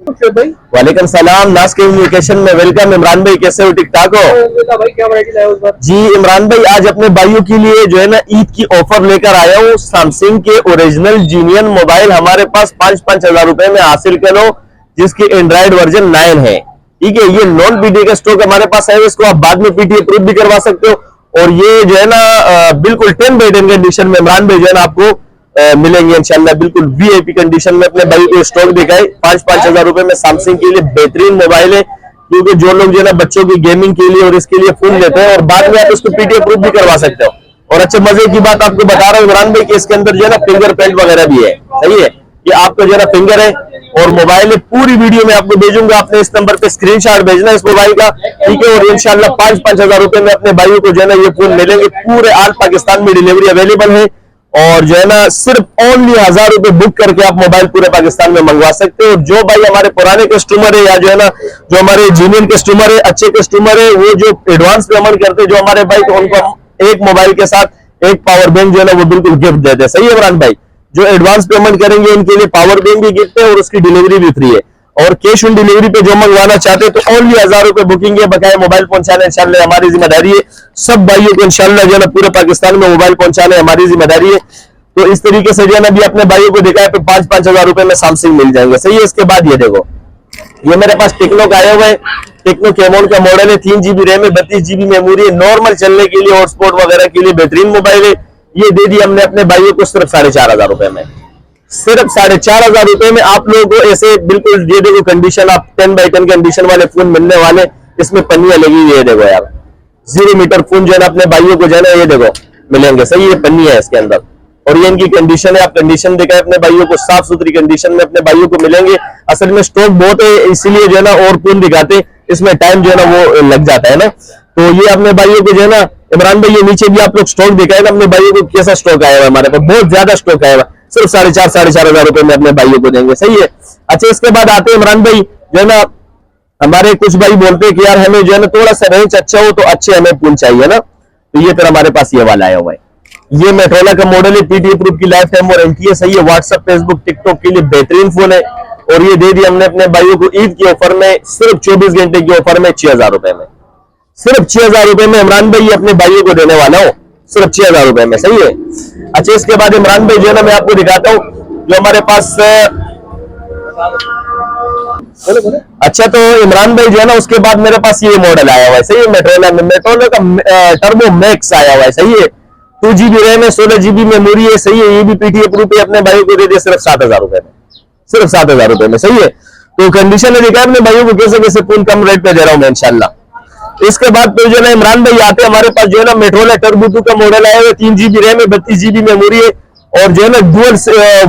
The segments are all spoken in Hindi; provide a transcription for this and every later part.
वालेकुम सलाम, नाज कम्युनिकेशन में वेलकम। इमरान भाई कैसे हो? ठीक ठाक हो भाई? क्या वैरायटी लाए हो इस बार? जी इमरान भाई, आज अपने भाइयों के लिए जो है ना ईद की ऑफर लेकर आया हूँ। सैमसंग के ओरिजिनल जीनियन मोबाइल हमारे पास 5-5 हजार रुपए में हासिल करो, जिसकी एंड्रॉइड वर्जन 9 है। ठीक है, ये नॉन पीटीए का स्टॉक हमारे पास है, इसको आप बाद में पीटीए प्रूफ भी करवा सकते हो। और ये जो है ना बिल्कुल 10/10 कंडीशन में इमरान भाई जो है ना आपको मिलेंगे इंशाल्लाह, बिल्कुल वीआईपी कंडीशन में। अपने भाई को स्टॉक दिखाए 5-5 हजार रुपए में। सैमसंग के लिए बेहतरीन मोबाइल है, क्योंकि जो लोग जो है ना बच्चों की गेमिंग के लिए और इसके लिए फोन लेते हैं, और बाद में आप इसको पीटीए प्रूफ भी करवा सकते हो। और अच्छे मजे की बात आपको बता रहा हूँ इमरान भाई कि इसके अंदर जो है ना फिंगरप्रिंट वगैरह भी है। सही है, ये आपका जो है ना फिंगर है और मोबाइल है। पूरी वीडियो में आपको भेजूंगा, आपने इस नंबर पे स्क्रीनशॉट भेजना है इस मोबाइल का। ठीक है, और इंशाल्लाह 5-5 हजार रुपए में अपने भाइयों को जो है ना ये फोन मिलेंगे। पूरे ऑल पाकिस्तान में डिलीवरी अवेलेबल है, और जो है ना सिर्फ ओनली 1000 रुपए बुक करके आप मोबाइल पूरे पाकिस्तान में मंगवा सकते हो। जो भाई हमारे पुराने कस्टमर है या जो है ना जो हमारे जीनियन कस्टमर है, अच्छे कस्टमर है, वो जो एडवांस पेमेंट करते हैं जो हमारे भाई, तो उनको एक मोबाइल के साथ एक पावर बैंक जो है ना वो बिल्कुल गिफ्ट देते हैं। सही है इमरान भाई? जो एडवांस पेमेंट करेंगे उनके लिए पावर बैंक भी गिफ्ट है और उसकी डिलीवरी भी फ्री है। और कैश ऑन डिलीवरी पे जो मंगवाना चाहते हैं तो ओनली 1000 रुपए बुकिंग है, बकाया मोबाइल पहुंचाना इंशाल्लाह हमारी जिम्मेदारी है। सब भाइयों को इंशाल्लाह जो है ना पूरे पाकिस्तान में मोबाइल पहुंचाना हमारी जिम्मेदारी है। तो इस तरीके से जो है ना अभी अपने भाइयों को दिखाया, 5-5 हजार रुपए में सैमसंग मिल जाएंगे। सही है, इसके बाद ये देखो, ये मेरे पास टेक्नो का आया हुआ है। टेक्नो कैमोन का मॉडल है, 3 GB रैम है, 32 GB मेमोरी है। नॉर्मल चलने के लिए, हॉटस्पॉट वगैरह के लिए बेहतरीन मोबाइल है। ये दे दी हमने अपने भाइयों को सिर्फ 4500 रुपए में। सिर्फ 4500 रुपए में आप लोगों को ऐसे बिल्कुल ये देखो कंडीशन, आप 10/10 कंडीशन वाले फोन मिलने वाले। इसमें पन्नियां लगी हुई है, देखो यार 0 मीटर फोन जो है ना अपने भाइयों को जो है ना ये देखो मिलेंगे। सही है, पन्नियां है इसके अंदर, और ये इनकी कंडीशन है। आप कंडीशन दिखाए अपने भाइयों को, साफ सुथरी कंडीशन में अपने भाइयों को मिलेंगे। असल में स्टॉक बहुत है, इसीलिए जो है ना और फोन दिखाते, इसमें टाइम जो है ना वो लग जाता है ना। तो ये अपने भाइयों को जो है ना इमरान भाई, ये नीचे भी आप लोग स्टॉक दिखाए ना अपने भाइयों को, कैसा स्टॉक आया हुआ हमारे पास, बहुत ज्यादा स्टॉक आया हुआ। सिर्फ 4,500-4,500 हजार रुपए में अपने भाइयों को देंगे। सही है। अच्छा, इसके बाद आते हैं इमरान भाई जो है ना, हमारे कुछ भाई बोलते हैं कि यार हमें जो है ना थोड़ा सा रेंज अच्छा हो तो अच्छे हमें फोन चाहिए ना, तो ये फिर हमारे पास ये वाला आया हुआ है। ये मेट्रोला का मॉडल है, पीटीए प्रूफ की लाइफ टाइम वारंटी है। सही है, व्हाट्सएप, फेसबुक, टिकटॉक के लिए बेहतरीन फोन है। और ये दे दी हमने अपने भाइयों को ईद की ऑफर में, सिर्फ 24 घंटे की ऑफर में 6000 रुपए में। सिर्फ 6000 रुपए में इमरान भाई अपने भाइयों को देने वाला हूँ, सिर्फ 6000 रुपए में। सही है। अच्छा, इसके बाद इमरान भाई जो है ना मैं आपको दिखाता हूँ जो हमारे पास। अच्छा, तो इमरान भाई जो है ना उसके बाद मेरे पास ये मॉडल आया हुआ है। सही है, मेट्रोला का टर्बो मैक्स आया हुआ है। सही है, 2 GB रैम है, 16 GB मेमोरी है। सही है, ये भी पीटीए प्रूफ है। अपने भाइयों को दे दिया सिर्फ 7000 रुपए में, सिर्फ 7000 रुपए में। सही है, तो कंडीशन है दिखा अपने भाइयों को कैसे कैसे फोन कम रेट पे दे रहा हूं मैं इंशाल्लाह। इसके बाद तो जो है ना इमरान भाई आते हमारे पास जो है ना मेट्रोला टर्बो 2 का मॉडल आया हुआ, 3 GB रैम है, 32 GB मेमोरी है, और जो है ना डुअल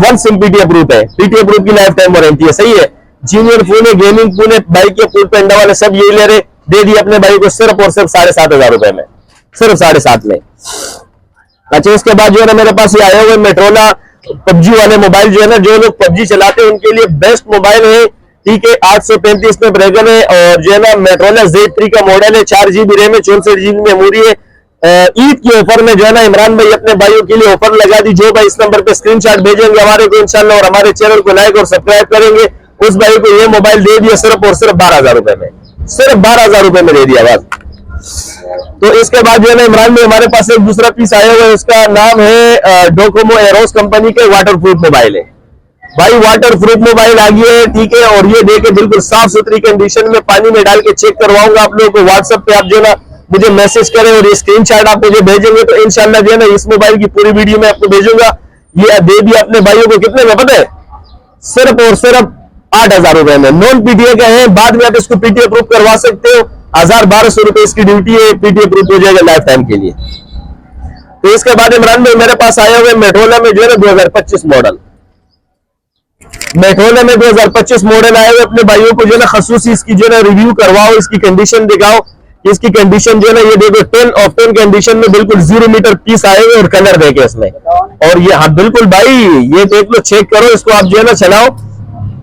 1 सिम पीटीए प्रूफ है। पीटीए प्रूफ की लाइफ टाइम वारंटी है। सही है, जीनियर फोन है, गेमिंग फोन है, बाइक के फुल पेंडा वाले सब ये ले रहे। दे दिए अपने भाई को सिर्फ और सिर्फ 7500 रुपए में, सिर्फ 7.5 में। अच्छा, इसके बाद जो है ना मेरे पास ये आया हुआ मेट्रोला पबजी वाले मोबाइल। जो है ना जो लोग पबजी चलाते हैं उनके लिए बेस्ट मोबाइल है। ठीक है, 835 में ब्रेगन है, और जो है ना मेट्रोला Z3 का मॉडल है, 4 GB रैम है, 64 GB मेमोरी है। ईद की ऑफर में जो है ना इमरान भाई अपने भाइयों के लिए ऑफर लगा दी। जो भाई इस नंबर पे स्क्रीनशॉट भेजेंगे हमारे को इंशाल्लाह, और हमारे चैनल को लाइक और सब्सक्राइब करेंगे, उस भाई को ये मोबाइल दे दिया सिर्फ और सिर्फ 12000 रुपए में, सिर्फ 12000 रुपए में दे दिया बस। तो इसके बाद जो है ना इमरान भाई हमारे पास एक दूसरा पीस आया हुआ है, उसका नाम है डोकोमो एरोस कंपनी के वाटरप्रूफ मोबाइल है। भाई वाटरप्रूफ मोबाइल आ गया है। ठीक है, और ये देखे बिल्कुल साफ सुथरी कंडीशन में, पानी में डाल के चेक करवाऊंगा आप लोगों को। व्हाट्सएप पे आप जो है ना मुझे मैसेज करें और ये स्क्रीनशॉट आप मुझे भेजेंगे तो इंशाल्लाह जो है ना इस मोबाइल की पूरी वीडियो में आपको भेजूंगा। ये दे दिया अपने भाइयों को कितने में पता है? सिर्फ और सिर्फ 8000 रुपए में। नॉन पीटीए का है, बाद में आप इसको पीटीए प्रूफ करवा सकते हो। 1000-1200 रुपए इसकी ड्यूटी है, पीटीए प्रूफ हो जाएगा लाइफ टाइम के लिए। तो इसके बाद इमरान भाई मेरे पास आया हुआ मेट्रोला में जो है ना 2025 मॉडल, मेट्रोला में 2025 मॉडल आए हुए। अपने भाइयों को जो है ना खसूसी इसकी जो है ना रिव्यू करवाओ, इसकी कंडीशन दिखाओ। इसकी कंडीशन जो है ना ये देखो 10 ऑफ 10 कंडीशन में, बिल्कुल 0 मीटर पीस आए हुए, और कलर देखे इसमें। और ये हाँ बिल्कुल भाई ये देख लो, चेक करो इसको, आप जो है ना चलाओ।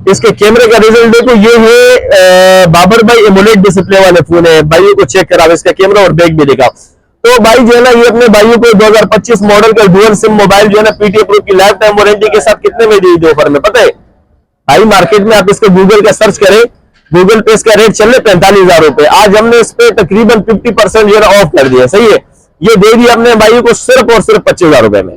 इसके कैमरे का रिजल्ट देखो, ये है बाबर भाई एमुलेट डिस्प्ले वाले फोन है। भाइयों को चेक कराओ, इसका कैमरा और बैक भी दिखाओ। तो भाई जो है ना ये अपने भाइयों को 2025 मॉडल का डुअल सिम मोबाइल जो है ना पीटीए प्रूफ की लाइफ टाइम वारंटी के साथ कितने में दी थी ऑफर में पता है? हाई मार्केट में आप इसके गूगल का सर्च करें, गूगल पे इसका रेट चल रहा है 45,000 रुपए। आज हमने इस पे तकरीबन 50% जो है ऑफ कर दिया, सही है। ये दे दिया अपने भाई को सिर्फ और सिर्फ 25,000 रुपए में।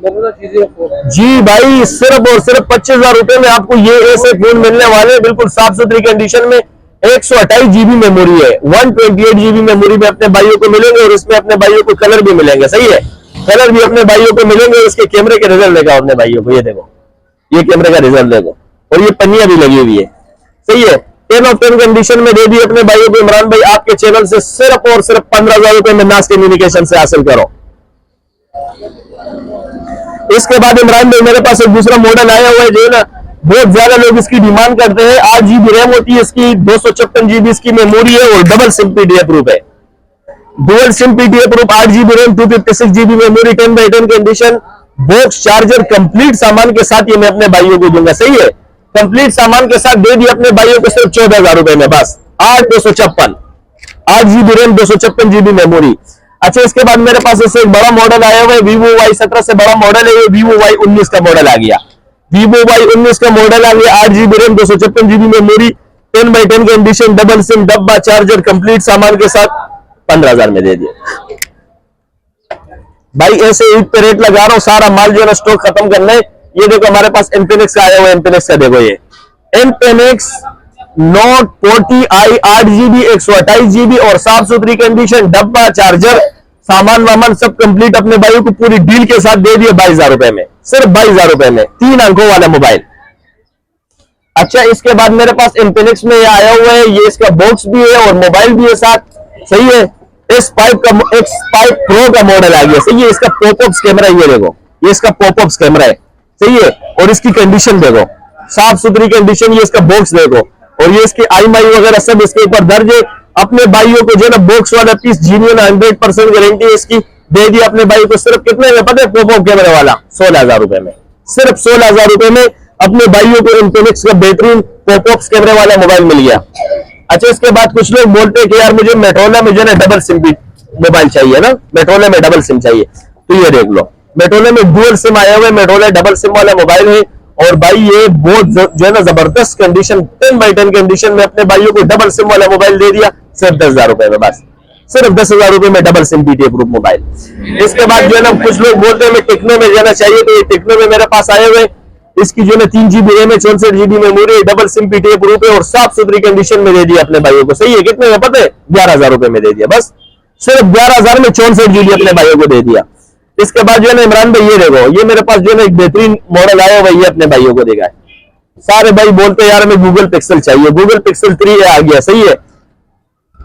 जी भाई, सिर्फ और सिर्फ 25,000 रुपए में आपको ये ऐसे फोन मिलने वाले, बिल्कुल साफ सुथरी कंडीशन में। 128 जीबी मेमोरी है, 128 जीबी मेमोरी में अपने भाइयों को मिलेंगे, और इसमें अपने भाइयों को कलर भी मिलेंगे, सही है। कलर भी अपने भाइयों को मिलेंगे। इसके कैमरे के रिजल्ट देखा अपने भाइयों को, ये देखो, ये कैमरे का रिजल्ट देखो, और ये पन्नियां भी लगी हुई है, सही है। 10 ऑफ 10 कंडीशन में दे दी अपने भाइयों को। इमरान भाई आपके चैनल से सिर्फ और सिर्फ 15,000 रुपए में नाज कम्युनिकेशन से हासिल करो। इसके बाद इमरान भाई मेरे पास एक दूसरा मॉडल आया हुआ है, जो है ना बहुत ज्यादा लोग इसकी डिमांड करते हैं। 8 जीबी रैम होती है इसकी, 256 जीबी इसकी मेमोरी है, और डबल सिम पीडीएफ प्रूफ है। Dual SIM PDF proof, 8 GB RAM, 256 GB memory, 10x10 condition, box charger complete सामान के साथ ये मैं अपने भाइयों को दूंगा, सही है। कंप्लीट सामान के साथ दे दिया अपने भाइयों को सिर्फ 14,000 रुपए में, बस। 8 जीबी रैम, 256 जीबी मेमोरी। अच्छा, इसके बाद मेरे पास इससे एक बड़ा मॉडल आया हुआ है, Vivo Y17 से बड़ा मॉडल है ये, Vivo Y19 का मॉडल आ गया। Vivo Y19 का मॉडल आ गया, 8 GB RAM, 256 GB memory, 10x10 condition, double SIM, डब्बा, चार्जर कंप्लीट सामान के साथ 15,000 में दे दिया भाई। ऐसे ईद पे रेट लगा रहा हूं, सारा माल जो है ना स्टॉक खत्म करना है। ये देखो हमारे पास Infinix का आया हुआ है, Infinix का देखो, ये Infinix Note 40i 8 GB, 128 GB, और साफ सुथरी कंडीशन, डब्बा, चार्जर, सामान वामान सब कंप्लीट अपने भाइयों को पूरी डील के साथ दे दिए 22,000 रुपए में, सिर्फ 22,000 रुपए में, 3 अंकों वाला मोबाइल। अच्छा, इसके बाद मेरे पास Infinix में ये आया हुआ है, ये इसका बॉक्स भी है और मोबाइल भी है साथ, सही है। S5 Pro का मॉडल आ गया, सही है। इसका पॉपअप्स कैमरा, ये देखो, ये इसका पॉपअप्स कैमरा है, सही है। और इसकी कंडीशन देखो, साफ सुथरी कंडीशन, ये इसका बॉक्स देखो, और ये इसकी IMEI वगैरह सब इसके ऊपर दर्ज है। अपने भाइयों को जो ना बॉक्स वाला पीस जीनियन 100% गारंटी है इसकी, दे दी अपने भाई को सिर्फ कितने में पता है, पॉपअप कैमरे वाला 16,000 रुपए में, सिर्फ 16,000 रुपए में अपने भाइयों को Infinix का बेहतरीन पॉपअप कैमरे वाला मोबाइल मिल गया। अच्छा, इसके बाद कुछ लोग बोलते हैं कि यार मुझे मेटोला में जो है डबल सिम मोबाइल चाहिए ना, मेटोला में डबल सिम चाहिए, तो ये देख लो, मेटोला में डुअल सिम आया हुआ है, मेटोला डबल सिम वाला मोबाइल है। और भाई ये बहुत जो है ना जबरदस्त कंडीशन, 10x10 कंडीशन में अपने भाइयों को डबल सिम वाला मोबाइल दे दिया सिर्फ 10,000 रुपए में, बस सिर्फ 10,000 रुपए में double SIM PTA proof mobile. इसके बाद जो है ना कुछ लोग बोलते हैं मैं टेक्नो में जाना चाहिए, तो ये टेक्नो में मेरे पास आए हुए, इसकी जो है 3 जीबी रैम है, 64 GB memory, double SIM PTA proof है, और साफ सुथरी कंडीशन में दे दिया अपने भाइयों को, सही है। कितने में पता है, 11,000 रुपए में दे दिया, बस सिर्फ 11,000 में 64 जीबी अपने भाइयों को दे दिया। इसके बाद जो है ना इमरान भाई ये देखो, ये मेरे पास जो है ना एक बेहतरीन मॉडल आया हुआ, ये अपने भाइयों को देगा। सारे भाई बोलते हैं यार हमें गूगल पिक्सल चाहिए, गूगल पिक्सल 3 आ गया, सही है।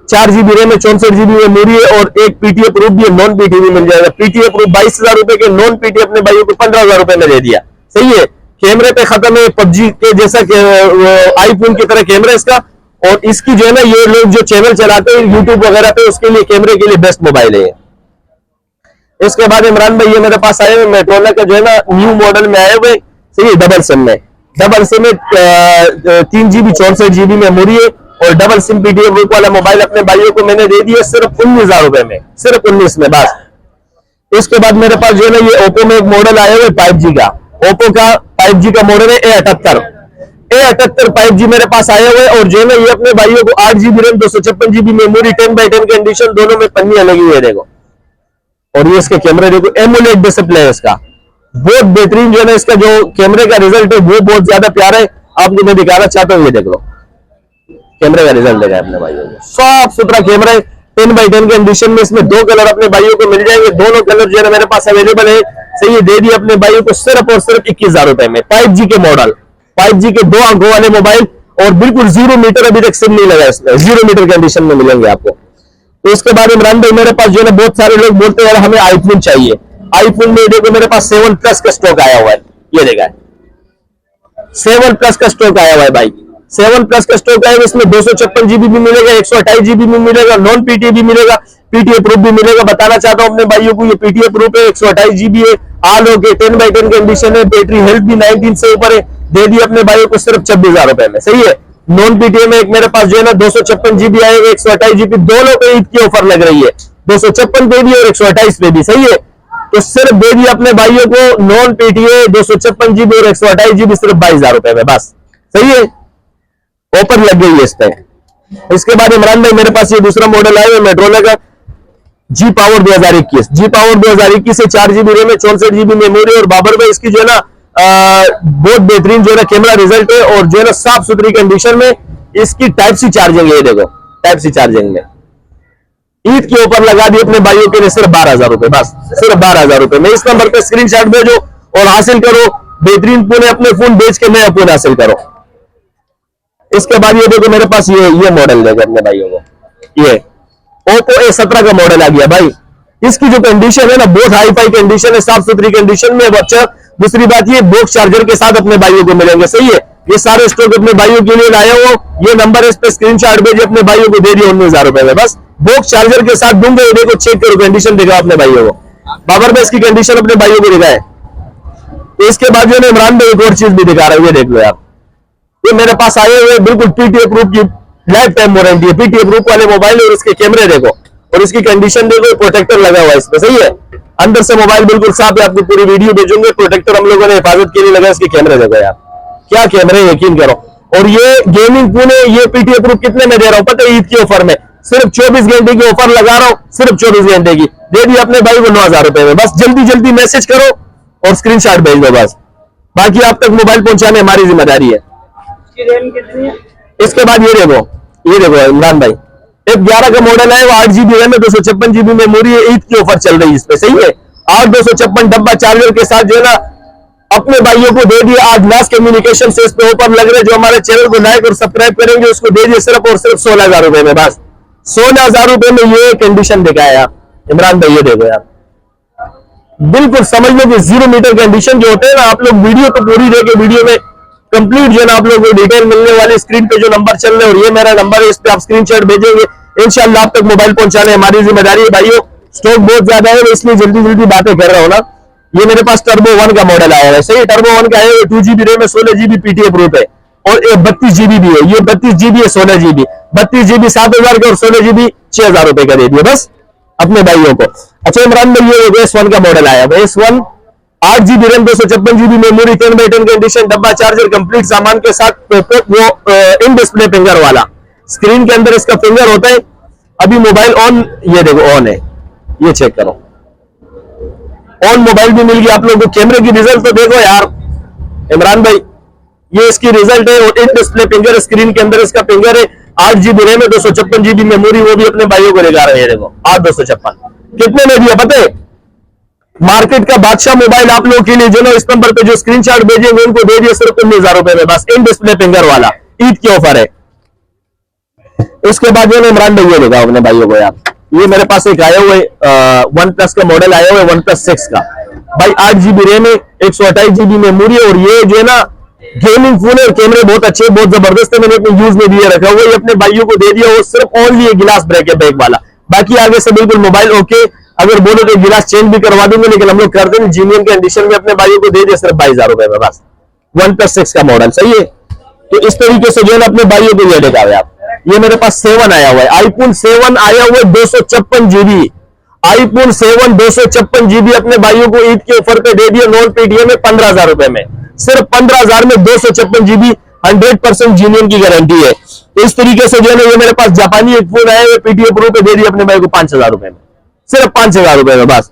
4 जीबी रैम में, 64 जीबी मेमोरी है, और एक पीटीए प्रूफ भी है, नॉन पीटीए भी मिल जाएगा। पीटीए प्रूफ 22,000 रुपए के, नॉन पीटीए अपने भाइयों को 15,000 रुपए में दे दिया, सही है। कैमरे पे खत्म है, PUBG के जैसा आईफोन की तरह कैमरा इसका, और इसकी जो है ना ये लोग जो चैनल चलाते हैं यूट्यूब वगैरह पे, उसके लिए कैमरे के लिए बेस्ट मोबाइल है। इसके बाद इमरान भाई ये मेरे पास आए हुए मेटोला का जो है ना न्यू मॉडल में आए हुए, सही है, डबल सिम में, डबल सिम में 3 जीबी 64 जीबी मेमोरी है, और डबल सिम पीडीएफ ग्रुप वाला मोबाइल अपने भाइयों को मैंने दे दिया सिर्फ 19,000 रुपए में, सिर्फ 19 में, बस। इसके बाद मेरे पास जो है ना ये ओप्पो में एक मॉडल आया हुआ है 5G का, ओप्पो का 5G का मॉडल है A78 5G मेरे पास आया हुआ है। और जो है ना ये अपने भाइयों को 8 GB RAM, 256 GB memory, 10x10 condition, दोनों में पन्नियां लगी हुई है, देखो। और ये इसके कैमरे देखो, एमोलेड डिस्प्ले है इसका, बहुत बेहतरीन जो है ना इसका जो कैमरे का रिजल्ट है वो बहुत ज्यादा प्यारा है। आपको मैं दिखाना चाहता हूँ, ये देख लो कैमरे का रिजल्ट देखा अपने भाइयों को, साफ सुथरा कैमरा है, 10x10 कंडीशन में। इसमें 2 कलर अपने भाइयों को मिल जाएंगे, दोनों कलर जो है मेरे पास अवेलेबल है, सही है। दे दिए अपने भाइयों को सिर्फ और सिर्फ 21,000 रुपए में, 5G के मॉडल, 5G के 2 अंकों वाले मोबाइल, और बिल्कुल 0 मीटर अभी तक सिम नहीं लगा इसमें, 0 मीटर कंडीशन में मिलेंगे आपको। तो इसके बाद इमरान भाई मेरे पास जो है ना बहुत सारे लोग बोलते हैं यार हमें आईफोन चाहिए, आईफोन में देखो मेरे पास 7 प्लस का स्टॉक आया हुआ है, ये देखा 7 प्लस का स्टॉक आया हुआ है भाई, 7 प्लस का स्टॉक आया, इसमें 256 जीबी भी मिलेगा, 128 जीबी भी मिलेगा, नॉन पीटीए भी मिलेगा, पीटीए प्रूफ भी मिलेगा। बताना चाहता हूं अपने भाइयों को, ये पीटीए प्रूफ है, 128 जीबी है, ऑल ओके, 10x10 कंडीशन है, बैटरी हेल्थ भी 19 से ऊपर है। दे दी अपने भाइयों को सिर्फ 26,000 रुपए में, सही है। नॉन पीटीए में एक मेरे पास जो है ना 256 जीबी आएगा, 128 जीबी, दोनों पे ईद की ऑफर लग रही है, 256 पे भी और 128 पे भी, सही है। तो सिर्फ दे दिया अपने भाइयों को नॉन पीटीए 256 जीबी और 128 जीबी सिर्फ 22,000 रुपए में, बस सही है, ऑफर लग गई है इस पे। इसके बाद इमरान भाई मेरे पास ये दूसरा मॉडल आया है मेट्रोला का जी पावर 2021। जी पावर 2021 से 4 GB रैम है, 64 GB मेमोरी। और बाबर भाई इसकी जो है ना बहुत बेहतरीन जो है ना कैमरा रिजल्ट है, और जो है ना साफ सुथरी कंडीशन में इसकी टाइप सी चार्जिंग है। ये देखो टाइप सी चार्जिंग में ईद के ऊपर लगा दी अपने भाइयों के लिए सिर्फ 12,000 रुपए, बस सिर्फ 12,000 रुपए में। इस नंबर पे स्क्रीनशॉट भेजो और हासिल करो बेहतरीन पुणे, अपने फोन बेच के नया फोन हासिल करो। इसके बाद ये देखो मेरे पास ये मॉडल देखो अपने भाइयों को, ये ओप्पो A17 का मॉडल आ गया भाई। इसकी जो कंडीशन है ना बहुत हाई फाई कंडीशन है, साफ सुथरी कंडीशन में। अच्छा दूसरी बात ये बॉक्स चार्जर के साथ अपने भाइयों को मिलेंगे, सही है। ये सारे स्टॉक अपने भाइयों के लिए लाया हो, ये नंबर है, इस पे स्क्रीनशॉट भेजिए, अपने भाइयों को दे दिए 19,000 रुपए में, बस बॉक्स चार्जर के साथ दूंगे। ये देखो चेक करो कंडीशन दिखा अपने भाइयों को, बाबर में इसकी कंडीशन अपने भाइयों को दिखाए। इसके बाद जो इमरान भाई एक और चीज भी दिखा रहा है, ये देख लो यार, ये मेरे पास आए हुए बिल्कुल पीटीए प्रूफ की लाइफ टाइम वारंटी है, पीटीए प्रूफ वाले मोबाइल। और इसके कैमरे देखो और इसकी कंडीशन देखो, प्रोटेक्टर लगा हुआ है इसमें, सही है। अंदर से मोबाइल बिल्कुल साफ है, आपको पूरी वीडियो भेजूंगे। प्रोटेक्टर हम लोगों ने हिफाजत के लिए लगा, इसके कैमरे देखो यार क्या कैमरे, यकीन करो। और ये गेमिंग पुणे ये पीटीए प्रूफ कितने में दे रहा हूं पता है, ईद की ऑफर में सिर्फ 24 घंटे की ऑफर लगा रहा हूं, सिर्फ 24 घंटे की दे दी अपने भाई को 9,000 रुपए में। बस जल्दी जल्दी मैसेज करो और स्क्रीनशॉट भेज दो, बस बाकी आप तक मोबाइल पहुंचाने हमारी जिम्मेदारी है। इसके बाद ये देखो इमरान भाई F11 का मॉडल है, वो 8 GB रैम है, 256 GB मेमोरी है। ईद की ऑफर चल रही है इस पे, सही है। 8/256 डब्बा चार्जर के साथ जो है ना अपने भाइयों को दे दिए। आज नास कम्युनिकेशन से इस पे ऑफर लग रहे, जो हमारे चैनल को लाइक और सब्सक्राइब करेंगे उसको दे दिए सिर्फ और सिर्फ 16,000 रुपए में, बस 16,000 रुपए में ये कंडीशन दिखाया इमरान भाई। ये देखो यार बिल्कुल समझ लो कि 0 मीटर कंडीशन जो होते हैं ना, आप लोग वीडियो तो पूरी देखे, वीडियो में कंप्लीट जो है ना आप लोगों को डिटेल मिलने वाली। स्क्रीन पे जो नंबर चल रहे हैं और ये मेरा नंबर है, इस पे आप स्क्रीनशॉट भेजेंगे, इंशाल्लाह आप तक मोबाइल पहुंचाने हमारी जिम्मेदारी है भाइयों। स्टॉक बहुत ज्यादा है, इसलिए जल्दी जल्दी बातें कर रहा हूं ना। ये मेरे पास टर्बो 1 का मॉडल आया है, सही। टर्बो 1 का है, 2 GB रैम है, 16 GB पीटीए प्रूफ है, और 32 GB भी है। ये 32 GB है, 16 GB, 32 GB 7,000 का और 16 GB 6,000 रुपए का दे दिए बस अपने भाइयों को। अच्छा इमरान भाई ये S1 का मॉडल आया है, S1 8 GB RAM, 256 GB memory, 10/10 condition, डब्बा चार्जर कंप्लीट सामान के साथ, वो इन डिस्प्ले फिंगर वाला, स्क्रीन के अंदर इसका फिंगर होता है। अभी मोबाइल ऑन, ये देखो ऑन है, ये चेक करो ऑन मोबाइल भी मिल गया आप लोगों को। कैमरे की रिजल्ट तो देखो यार इमरान भाई, ये इसकी रिजल्ट है। और इन डिस्प्ले फिंगर, स्क्रीन के अंदर इसका फिंगर है। 8 GB रैम है, 256 GB मेमोरी, वो भी अपने भाइयों को दिखा रहे हैं। देखो 8/256 कितने में दिया पता है, मार्केट का बादशाह मोबाइल आप लोगों के लिए जो ना इस नंबर पे जो स्क्रीनशॉट भेजेंगे उनको दे दिए सिर्फ 19,000 रुपए में, बस इन डिस्प्ले फिंगर वाला, ईद की ऑफर है। इसके बाद जो ना इमरान भाई ये देखा अपने भाइयों को यार, ये मेरे पास एक आया हुआ है OnePlus का मॉडल आया हुआ है, OnePlus 6 का भाई। 8 GB रैम है, 128 GB मेमोरी, और ये जो है ना गेमिंग फोन है, और कैमरे बहुत अच्छे बहुत जबरदस्त है। मैंने अपने यूज में दिए रखा हुआ है, अपने भाइयों को दे दिया। वो सिर्फ ओनली गिलास ब्रेक है बैक वाला, बाकी आगे से बिल्कुल मोबाइल ओके। अगर बोलो तो गिलास चेंज भी करवा दूंगे, लेकिन हम लोग करते हैं जीनियन कंडीशन में अपने भाइयों को दे दिया सिर्फ 22,000 रुपए में, बस OnePlus 6 का मॉडल, सही है। तो इस तरीके से जो है ना अपने भाइयों को ये दिखावे आप। ये मेरे पास 7 आया हुआ है, iPhone 7 आया हुआ है, 256 GB, iPhone 7 256 GB अपने भाइयों को ईद के ऑफर पे दे दिया नॉन पीटीए में 15,000 रुपए में, सिर्फ 15,000 में 256 GB 100% जीनियन की गारंटी है। इस तरीके से जो है ना ये मेरे पास जापानी एक फोन आया है, पीटीए प्रो पे दे दिया अपने भाई को 5,000 रुपए में, सिर्फ 5,000 रुपए में, बस।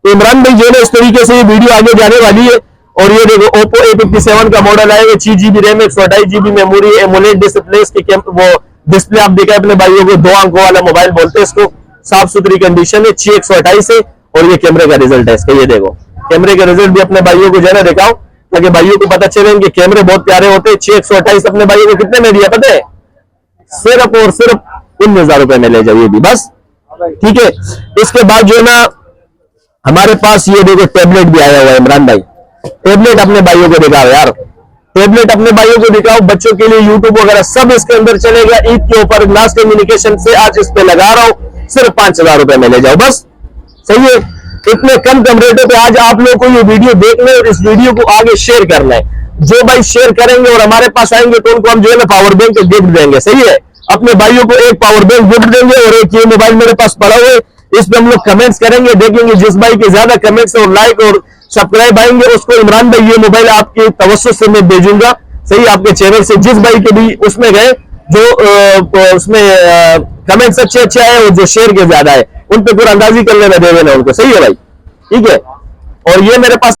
तो इमरान भाई जो है ना इस तरीके से ये वीडियो आगे जाने वाली है। और ये देखो Oppo A57 का मॉडल आया है, 6 GB RAM, 128 GB memory, AMOLED display, इसकी वो डिस्प्ले आप देखा अपने भाइयों को, 2 अंकों वाला मोबाइल बोलते हैं इसको, साफ सुथरी कंडीशन है, 6/128 है। और ये कैमरे का रिजल्ट है इसका, ये देखो कैमरे का रिजल्ट भी अपने भाइयों को जो है ना दिखाओ, ताकि भाइयों को पता चले कि कैमरे बहुत प्यारे होते हैं। 6/128 अपने भाइयों को कितने में दिया पता है, सिर्फ और सिर्फ 19,000 रुपए में ले जाइए भी, बस ठीक है। इसके बाद जो है ना हमारे पास ये देखो टैबलेट भी आया हुआ है इमरान भाई, टैबलेट अपने भाइयों को दिखाओ यार, टैबलेट अपने भाइयों को दिखाओ, बच्चों के लिए यूट्यूब वगैरह सब इसके अंदर चलेगा। ईद के ऊपर नास कम्युनिकेशन से आज इस पे लगा रहा हूं, सिर्फ 5,000 रुपए में ले जाओ, बस सही है। इतने कम रेटों पे आज आप लोगों को ये वीडियो देखना है और इस वीडियो को आगे शेयर करना है। जो भाई शेयर करेंगे और हमारे पास आएंगे तो उनको हम जो है ना पावर बैंक गिफ्ट देंगे, सही है। अपने भाइयों को एक पावर बैंक गिफ्ट देंगे और एक ये मोबाइल मेरे पास पड़ा हुआ है, इस पे हम लोग कमेंट्स करेंगे, देखेंगे जिस भाई के ज्यादा कमेंट्स और लाइक और सब्सक्राइब आएंगे उसको इमरान भाई ये मोबाइल आपके तवज्जो से मैं भेजूंगा, सही आपके चैनल से जिस भाई के भी उसमें गए जो उसमें कमेंट्स अच्छे अच्छे आए और जो शेयर के ज्यादा है उन पे पूरा अंदाजी कर लेना, दे देना उनको। सही है भाई, ठीक है। और ये मेरे पास